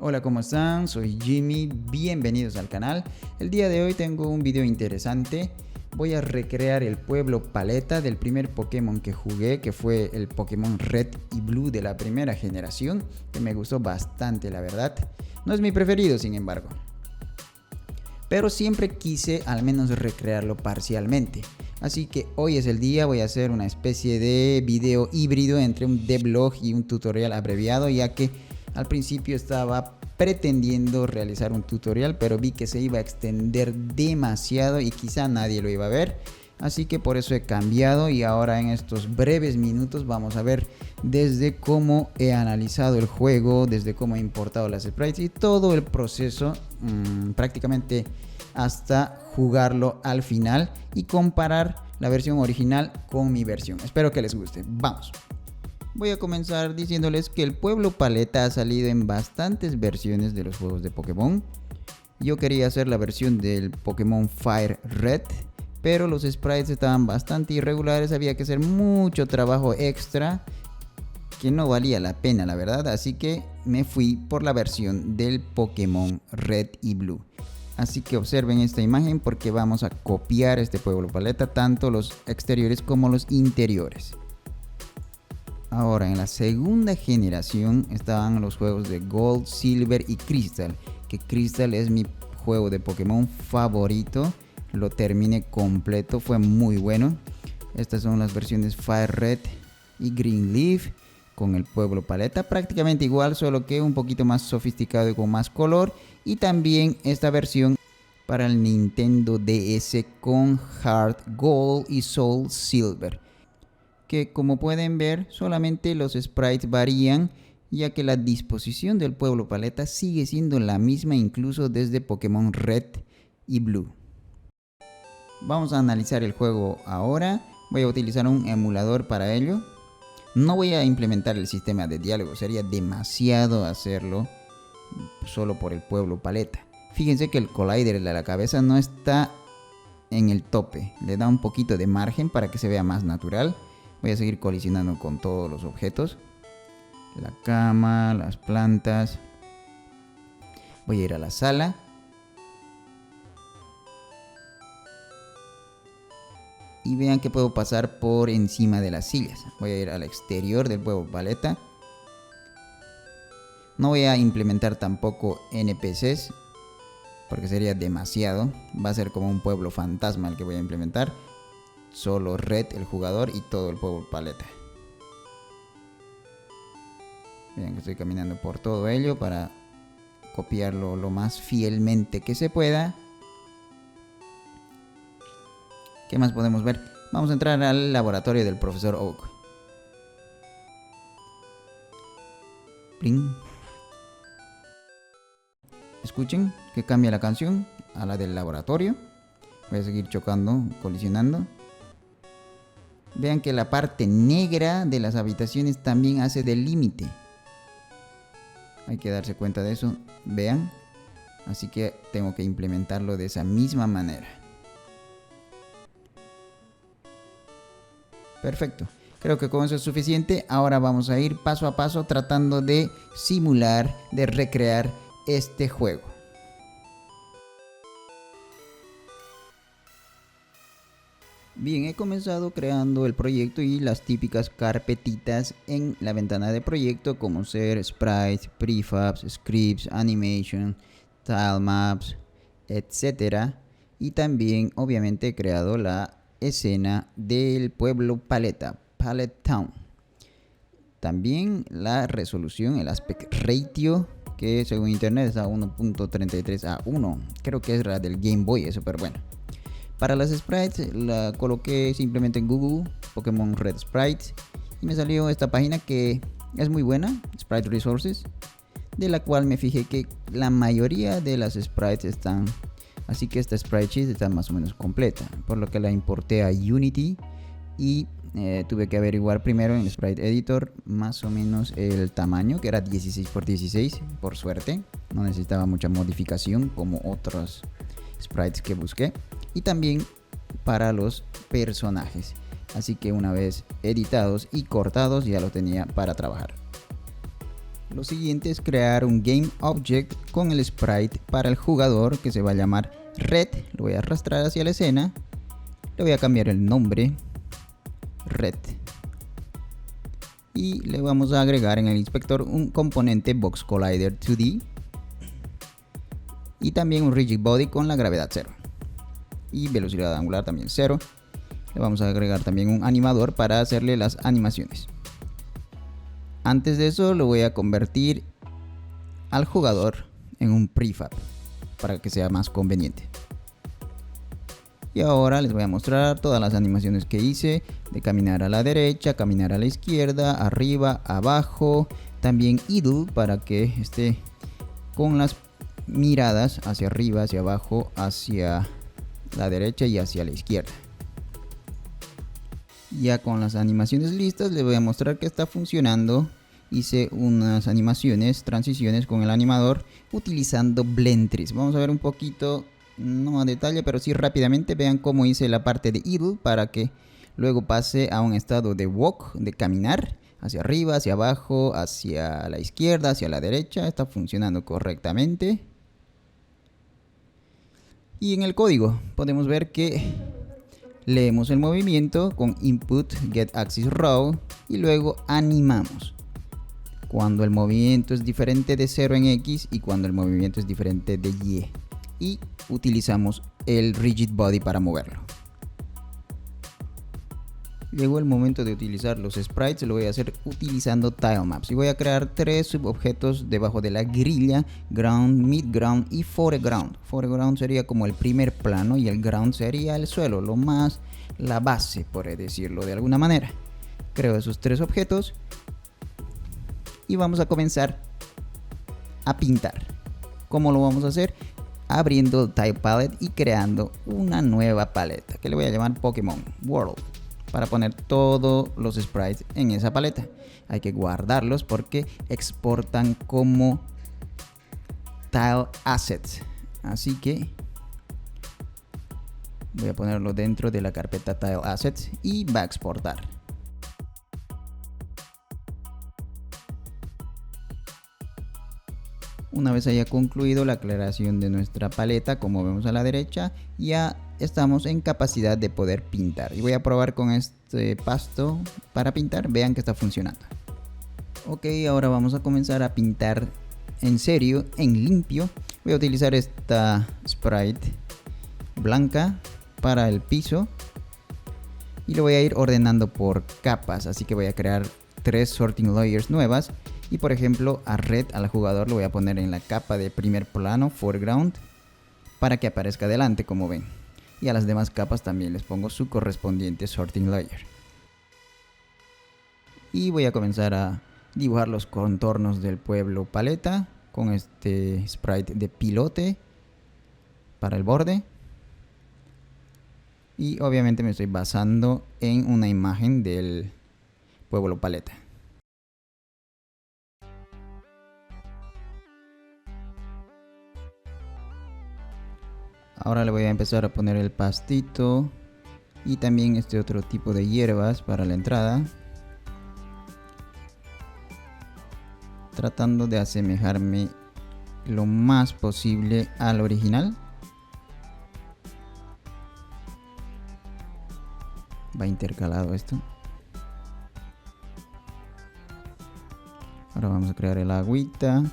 Hola, ¿cómo están? Soy Jimmy, bienvenidos al canal. El día de hoy tengo un video interesante. Voy a recrear el pueblo Paleta del primer Pokémon que jugué, que fue el Pokémon Red y Blue de la primera generación, que me gustó bastante, la verdad. No es mi preferido, sin embargo, pero siempre quise al menos recrearlo parcialmente. Así que hoy es el día, voy a hacer una especie de video híbrido entre un devlog y un tutorial abreviado, ya que al principio estaba pretendiendo realizar un tutorial, pero vi que se iba a extender demasiado y quizá nadie lo iba a ver. Así que por eso he cambiado y ahora en estos breves minutos vamos a ver desde cómo he analizado el juego, desde cómo he importado las sprites y todo el proceso, prácticamente hasta jugarlo al final y comparar la versión original con mi versión. Espero que les guste. Vamos. Voy a comenzar diciéndoles que el pueblo Paleta ha salido en bastantes versiones de los juegos de Pokémon. Yo quería hacer la versión del Pokémon Fire Red, pero los sprites estaban bastante irregulares, había que hacer mucho trabajo extra que no valía la pena, la verdad, así que me fui por la versión del Pokémon Red y Blue. Así que observen esta imagen porque vamos a copiar este pueblo Paleta, tanto los exteriores como los interiores. Ahora, en la segunda generación estaban los juegos de Gold, Silver y Crystal, que Crystal es mi juego de Pokémon favorito. Lo terminé completo, fue muy bueno. Estas son las versiones Fire Red y Green Leaf con el pueblo Paleta, prácticamente igual, solo que un poquito más sofisticado y con más color. Y también esta versión para el Nintendo DS con Heart Gold y Soul Silver, que como pueden ver solamente los sprites varían, ya que la disposición del pueblo Paleta sigue siendo la misma incluso desde Pokémon Red y Blue. Vamos a analizar el juego ahora. Voy a utilizar un emulador para ello. No voy a implementar el sistema de diálogo, sería demasiado hacerlo solo por el pueblo Paleta. Fíjense que el collider de la cabeza no está en el tope, le da un poquito de margen para que se vea más natural. Voy a seguir colisionando con todos los objetos. La cama, las plantas. Voy a ir a la sala. Y vean que puedo pasar por encima de las sillas. Voy a ir al exterior del pueblo Paleta. No voy a implementar tampoco NPCs, porque sería demasiado. Va a ser como un pueblo fantasma el que voy a implementar. Solo Red, el jugador, y todo el pueblo Paleta. Vean que estoy caminando por todo ello para copiarlo lo más fielmente que se pueda. ¿Qué más podemos ver? Vamos a entrar al laboratorio del profesor Oak. Pling. Escuchen que cambia la canción a la del laboratorio. Voy a seguir chocando, colisionando. Vean que la parte negra de las habitaciones también hace de límite. Hay que darse cuenta de eso. Vean. Así que tengo que implementarlo de esa misma manera. Perfecto. Creo que con eso es suficiente. Ahora vamos a ir paso a paso tratando de simular, de recrear este juego. Bien, he comenzado creando el proyecto y las típicas carpetitas en la ventana de proyecto, como ser Sprites, Prefabs, Scripts, Animation, Tile Maps, etc. Y también obviamente he creado la escena del pueblo Paleta, Palette Town. También la resolución, el aspect ratio, que según internet está a 1.33 a 1. Creo que es la del Game Boy, es súper bueno. Para las sprites la coloqué simplemente en Google, Pokémon Red Sprites, y me salió esta página que es muy buena, Sprite Resources, de la cual me fijé que la mayoría de las sprites están, así que esta sprite sheet está más o menos completa, por lo que la importé a Unity y tuve que averiguar primero en Sprite Editor más o menos el tamaño, que era 16 x 16, por suerte, no necesitaba mucha modificación como otros sprites que busqué. Y también para los personajes, así que una vez editados y cortados ya lo tenía para trabajar. Lo siguiente es crear un game object con el sprite para el jugador que se va a llamar Red. Lo voy a arrastrar hacia la escena. Le voy a cambiar el nombre, Red. Y le vamos a agregar en el inspector un componente Box Collider 2D. Y también un Rigid Body con la gravedad 0. Y velocidad angular también 0. Le vamos a agregar también un animador para hacerle las animaciones. Antes de eso lo voy a convertir al jugador en un prefab para que sea más conveniente. Y ahora les voy a mostrar todas las animaciones que hice de caminar a la derecha, caminar a la izquierda, arriba, abajo. También idle para que esté con las miradas hacia arriba, hacia abajo, hacia la derecha y hacia la izquierda. Ya con las animaciones listas les voy a mostrar que está funcionando. Hice unas animaciones, transiciones con el animador utilizando Blendtris. Vamos a ver un poquito, no a detalle, pero sí rápidamente. Vean cómo hice la parte de idle para que luego pase a un estado de walk, de caminar hacia arriba, hacia abajo, hacia la izquierda, hacia la derecha. Está funcionando correctamente. Y en el código podemos ver que leemos el movimiento con input getAxisRaw y luego animamos cuando el movimiento es diferente de 0 en X y cuando el movimiento es diferente de Y. Y utilizamos el Rigid Body para moverlo. Llegó el momento de utilizar los sprites. Lo voy a hacer utilizando Tilemaps. Y voy a crear 3 subobjetos debajo de la grilla: Ground, Midground y Foreground. Foreground sería como el primer plano y el ground sería el suelo, la base, por decirlo de alguna manera. Creo esos 3 objetos y vamos a comenzar a pintar. ¿Cómo lo vamos a hacer? Abriendo el Tile Palette y creando una nueva paleta que le voy a llamar Pokémon World, para poner todos los sprites en esa paleta. Hay que guardarlos porque exportan como Tile Assets. Así que voy a ponerlo dentro de la carpeta Tile Assets y va a exportar. Una vez haya concluido la aclaración de nuestra paleta, como vemos a la derecha, ya estamos en capacidad de poder pintar. Y voy a probar con este pasto para pintar. Vean que está funcionando. Ok, ahora vamos a comenzar a pintar en serio, en limpio. Voy a utilizar esta sprite blanca para el piso y lo voy a ir ordenando por capas. Así que voy a crear 3 sorting layers nuevas. Y por ejemplo a Red, al jugador, lo voy a poner en la capa de primer plano, foreground, para que aparezca adelante, como ven. Y a las demás capas también les pongo su correspondiente sorting layer. Y voy a comenzar a dibujar los contornos del pueblo paleta con este sprite de pilote para el borde. Y obviamente me estoy basando en una imagen del pueblo paleta. Ahora le voy a empezar a poner el pastito y también este otro tipo de hierbas para la entrada, tratando de asemejarme lo más posible al original. Va intercalado esto. Ahora vamos a crear el agüita.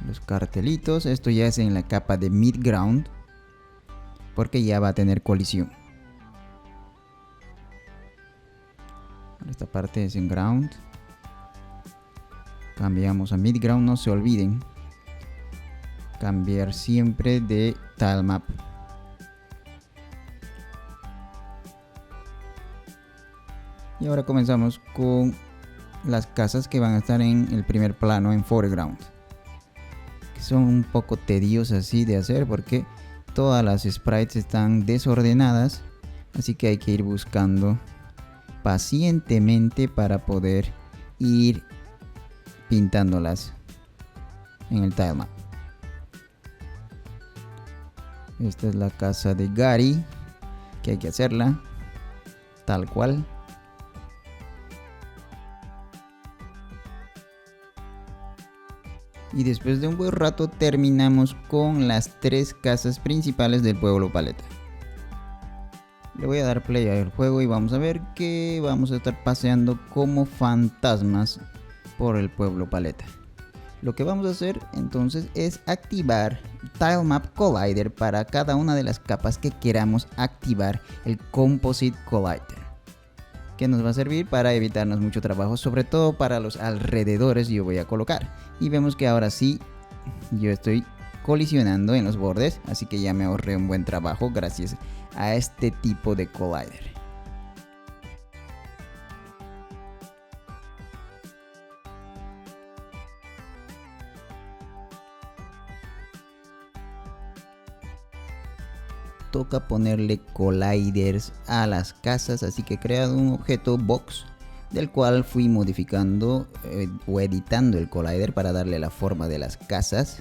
Los cartelitos, esto ya es en la capa de midground porque ya va a tener colisión. Esta parte es en ground, cambiamos a midground. No se olviden cambiar siempre de tilemap. Y ahora comenzamos con las casas que van a estar en el primer plano, en foreground, que son un poco tediosas así de hacer porque todas las sprites están desordenadas, así que hay que ir buscando pacientemente para poder ir pintándolas en el tilemap. Esta es la casa de Gary, que hay que hacerla. tal cual. Y después de un buen rato terminamos con las 3 casas principales del pueblo paleta. Le voy a dar play al juego y vamos a ver que vamos a estar paseando como fantasmas por el pueblo paleta. Lo que vamos a hacer entonces es activar Tilemap Collider para cada una de las capas que queramos activar el Composite Collider, que nos va a servir para evitarnos mucho trabajo, sobre todo para los alrededores. Yo voy a colocar y vemos que ahora sí yo estoy colisionando en los bordes, así que ya me ahorré un buen trabajo gracias a este tipo de collider. Toca ponerle colliders a las casas, así que he creado un objeto box del cual fui modificando o editando el collider para darle la forma de las casas,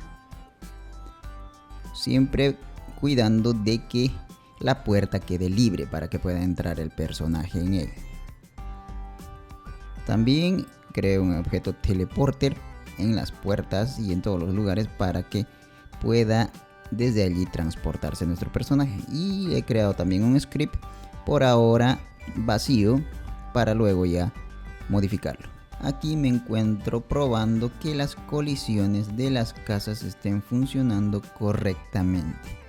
siempre cuidando de que la puerta quede libre para que pueda entrar el personaje en él. También creo un objeto teleporter en las puertas y en todos los lugares para que pueda desde allí transportarse nuestro personaje, y he creado también un script por ahora vacío para luego ya modificarlo. Aquí me encuentro probando que las colisiones de las casas estén funcionando correctamente.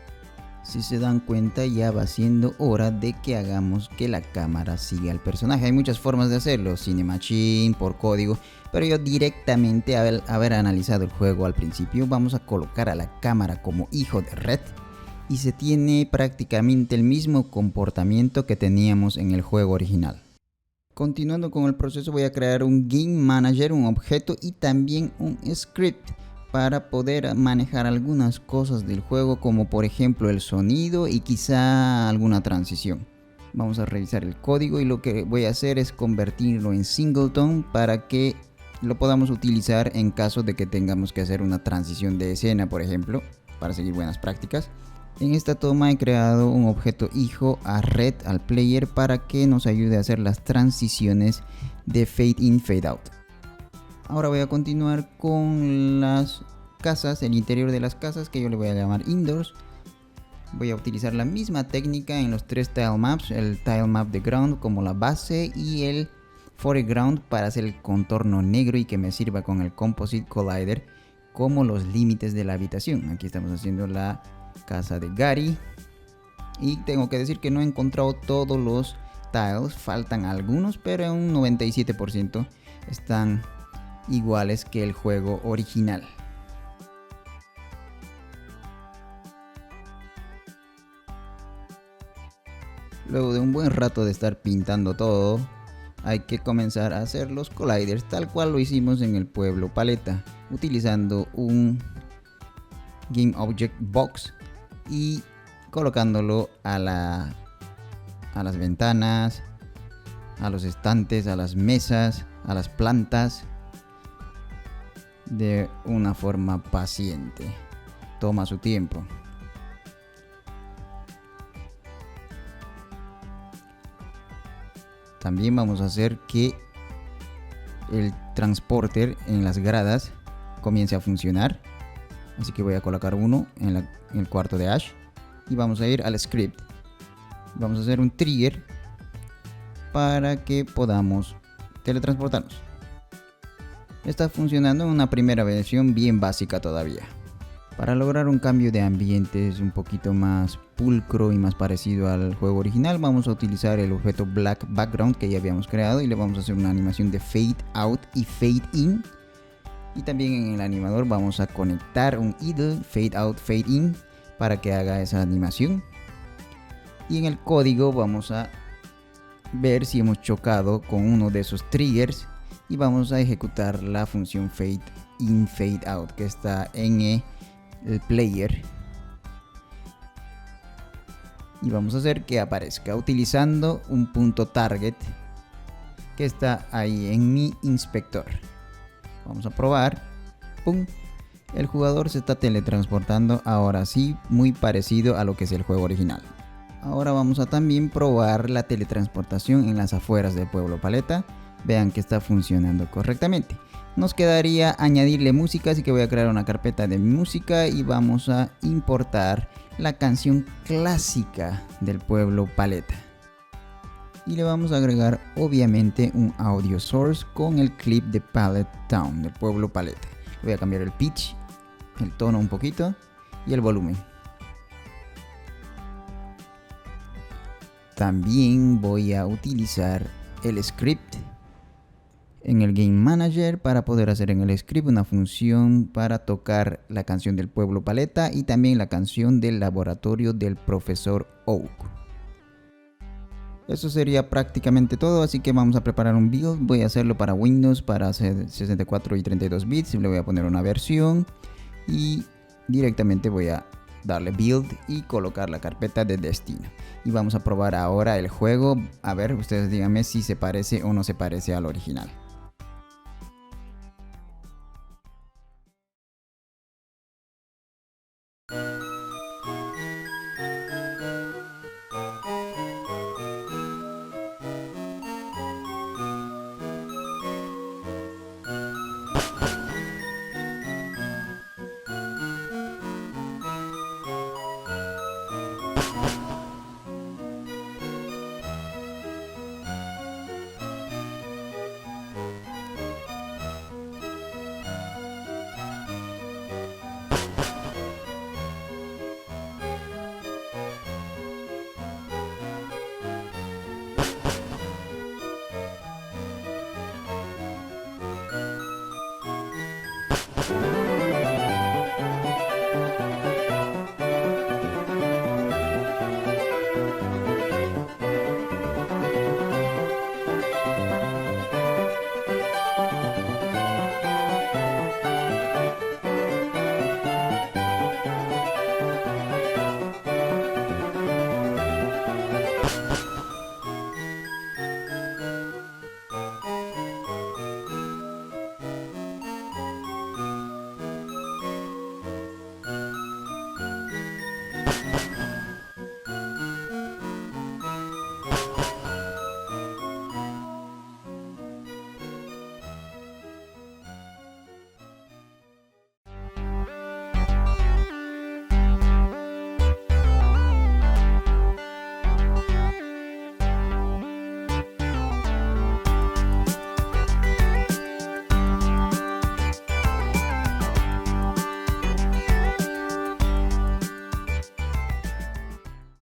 Si se dan cuenta, ya va siendo hora de que hagamos que la cámara siga al personaje. Hay muchas formas de hacerlo, Cinemachine, por código, pero yo directamente al haber analizado el juego al principio, vamos a colocar a la cámara como hijo de Red y se tiene prácticamente el mismo comportamiento que teníamos en el juego original. Continuando con el proceso, voy a crear un Game Manager, un objeto y también un script para poder manejar algunas cosas del juego, como por ejemplo el sonido y quizá alguna transición. Vamos a revisar el código y lo que voy a hacer es convertirlo en singleton para que lo podamos utilizar en caso de que tengamos que hacer una transición de escena, por ejemplo, para seguir buenas prácticas. En esta toma he creado un objeto hijo a Red, al player, para que nos ayude a hacer las transiciones de fade in, fade out. Ahora voy a continuar con las casas, el interior de las casas, que yo le voy a llamar indoors. Voy a utilizar la misma técnica en los 3 tile maps, el tile map de ground como la base y el foreground para hacer el contorno negro y que me sirva con el composite collider como los límites de la habitación. Aquí estamos haciendo la casa de Gary y tengo que decir que no he encontrado todos los tiles, faltan algunos, pero en un 97% están iguales que el juego original. Luego de un buen rato de estar pintando todo, hay que comenzar a hacer los colliders tal cual lo hicimos en el pueblo paleta, utilizando un Game Object Box y colocándolo a las ventanas, a los estantes, a las mesas, a las plantas, de una forma paciente. Toma su tiempo. También vamos a hacer que el transporter en las gradas comience a funcionar, así que voy a colocar uno en el cuarto de Ash y vamos a ir al script. Vamos a hacer un trigger para que podamos teletransportarnos. Está funcionando en una primera versión bien básica todavía. Para lograr un cambio de ambientes un poquito más pulcro y más parecido al juego original, vamos a utilizar el objeto Black Background que ya habíamos creado y le vamos a hacer una animación de Fade Out y Fade In. Y también en el animador vamos a conectar un idle Fade Out, Fade In para que haga esa animación. Y en el código vamos a ver si hemos chocado con uno de esos triggers y vamos a ejecutar la función Fade In, Fade Out que está en el player y vamos a hacer que aparezca utilizando un punto target que está ahí en mi inspector. Vamos a probar. ¡Pum! El jugador se está teletransportando ahora sí, muy parecido a lo que es el juego original. Ahora vamos a también probar la teletransportación en las afueras del pueblo Paleta. Vean que está funcionando correctamente. Nos quedaría añadirle música, así que voy a crear una carpeta de música y vamos a importar la canción clásica del pueblo Paleta. Y le vamos a agregar obviamente un audio source con el clip de Pallet Town del pueblo Paleta. Voy a cambiar el pitch, el tono un poquito y el volumen. También voy a utilizar el script en el Game Manager para poder hacer en el script una función para tocar la canción del pueblo Paleta y también la canción del laboratorio del profesor Oak. Eso sería prácticamente todo, así que vamos a preparar un build. Voy a hacerlo para Windows, para hacer 64 y 32 bits. Le voy a poner una versión y directamente voy a darle build y colocar la carpeta de destino. Y vamos a probar ahora el juego. A ver, ustedes díganme si se parece o no se parece al original.